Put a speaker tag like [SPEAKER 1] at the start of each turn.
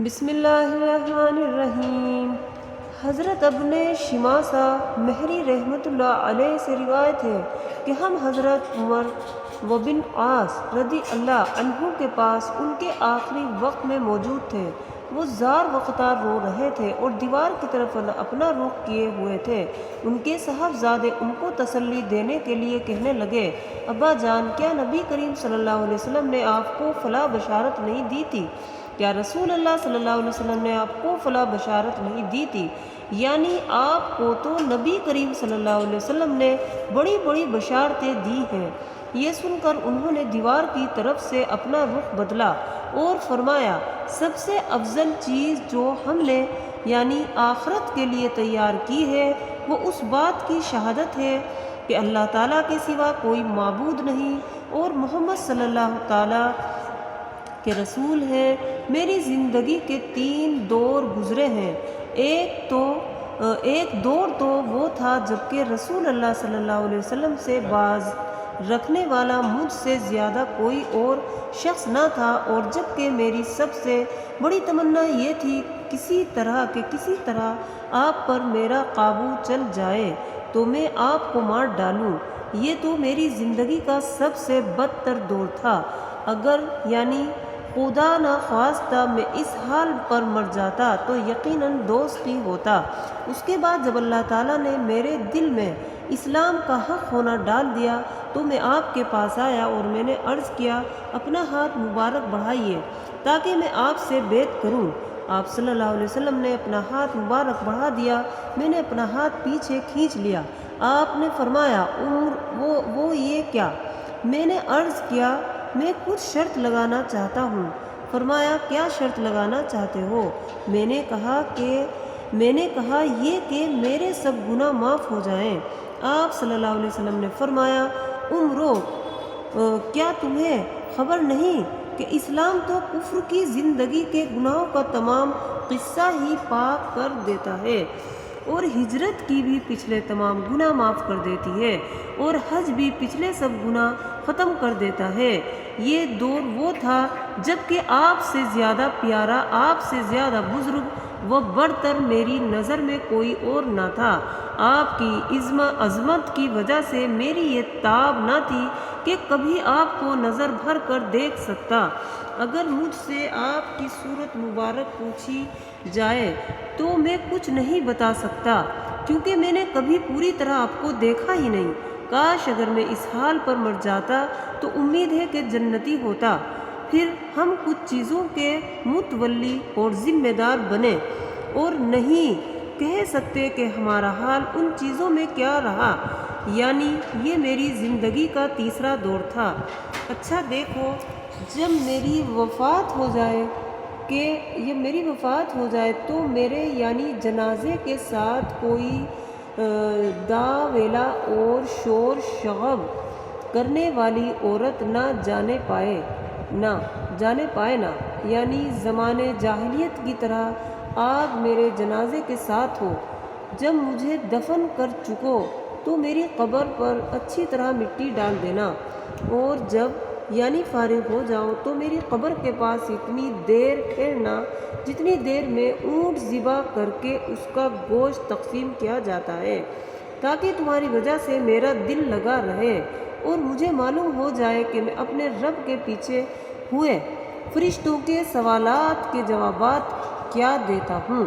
[SPEAKER 1] بسم اللہ الرحمن الرحیم۔ حضرت ابن شماسہ مہری رحمۃ اللہ علیہ سے روایت ہے کہ ہم حضرت عمر بن عاص رضی اللہ عنہ کے پاس ان کے آخری وقت میں موجود تھے۔ وہ زار وقتار رو رہے تھے اور دیوار کی طرف اپنا رخ کیے ہوئے تھے۔ ان کے صاحبزادے ان کو تسلی دینے کے لیے کہنے لگے، ابا جان، کیا نبی کریم صلی اللہ علیہ وسلم نے آپ کو فلاں بشارت نہیں دی تھی؟ کیا رسول اللہ صلی اللہ علیہ وسلم نے آپ کو فلاں بشارت نہیں دی تھی؟ یعنی آپ کو تو نبی کریم صلی اللہ علیہ وسلم نے بڑی بڑی بشارتیں دی ہیں۔ یہ سن کر انہوں نے دیوار کی طرف سے اپنا رخ بدلا اور فرمایا، سب سے افضل چیز جو ہم نے یعنی آخرت کے لیے تیار کی ہے وہ اس بات کی شہادت ہے کہ اللہ تعالیٰ کے سوا کوئی معبود نہیں اور محمد صلی اللہ تعالیٰ کے رسول ہیں۔ میری زندگی کے 3 دور گزرے ہیں۔ ایک دور تو وہ تھا جبکہ رسول اللہ صلی اللہ علیہ وسلم سے باز رکھنے والا مجھ سے زیادہ کوئی اور شخص نہ تھا، اور جبکہ میری سب سے بڑی تمنا یہ تھی کسی طرح آپ پر میرا قابو چل جائے تو میں آپ کو مار ڈالوں۔ یہ تو میری زندگی کا سب سے بدتر دور تھا۔ اگر یعنی خدا نخواستہ میں اس حال پر مر جاتا تو یقیناً دوست ہی ہوتا۔ اس کے بعد جب اللہ تعالیٰ نے میرے دل میں اسلام کا حق ہونا ڈال دیا تو میں آپ کے پاس آیا اور میں نے عرض کیا، اپنا ہاتھ مبارک بڑھائیے تاکہ میں آپ سے بیعت کروں۔ آپ صلی اللہ علیہ وسلم نے اپنا ہاتھ مبارک بڑھا دیا۔ میں نے اپنا ہاتھ پیچھے کھینچ لیا۔ آپ نے فرمایا، عمر وہ یہ کیا؟ میں نے عرض کیا، میں کچھ شرط لگانا چاہتا ہوں۔ فرمایا، کیا شرط لگانا چاہتے ہو؟ میں نے کہا یہ کہ میرے سب گناہ معاف ہو جائیں۔ آپ صلی اللہ علیہ وسلم نے فرمایا، عمرو، کیا تمہیں خبر نہیں کہ اسلام تو کفر کی زندگی کے گناہوں کا تمام قصہ ہی پاک کر دیتا ہے، اور ہجرت کی بھی پچھلے تمام گناہ معاف کر دیتی ہے، اور حج بھی پچھلے سب گناہ ختم کر دیتا ہے۔ یہ دور وہ تھا جبکہ آپ سے زیادہ پیارا، آپ سے زیادہ بزرگ و برتر میری نظر میں کوئی اور نہ تھا۔ آپ کی عظمت کی وجہ سے میری یہ تاب نہ تھی کہ کبھی آپ کو نظر بھر کر دیکھ سکتا۔ اگر مجھ سے آپ کی صورت مبارک پوچھی جائے تو میں کچھ نہیں بتا سکتا، کیونکہ میں نے کبھی پوری طرح آپ کو دیکھا ہی نہیں۔ کاش اگر میں اس حال پر مر جاتا تو امید ہے کہ جنتی ہوتا، پھر ہم کچھ چیزوں کے متولی اور ذمہ دار بنے، اور نہیں کہہ سکتے کہ ہمارا حال ان چیزوں میں کیا رہا۔ یعنی یہ میری زندگی کا تیسرا دور تھا۔ اچھا دیکھو، جب میری وفات ہو جائے تو میرے یعنی جنازے کے ساتھ کوئی دا ویلا اور شور شغب کرنے والی عورت نہ جانے پائے نا، یعنی زمانے جاہلیت کی طرح آگ میرے جنازے کے ساتھ ہو۔ جب مجھے دفن کر چکو تو میری قبر پر اچھی طرح مٹی ڈال دینا، اور جب یعنی فارغ ہو جاؤ تو میری قبر کے پاس اتنی دیر ٹھہرنا جتنی دیر میں اونٹ ذبح کر کے اس کا گوشت تقسیم کیا جاتا ہے، تاکہ تمہاری وجہ سے میرا دل لگا رہے اور مجھے معلوم ہو جائے کہ میں اپنے رب کے پیچھے ہوئے فرشتوں کے سوالات کے جوابات کیا دیتا ہوں۔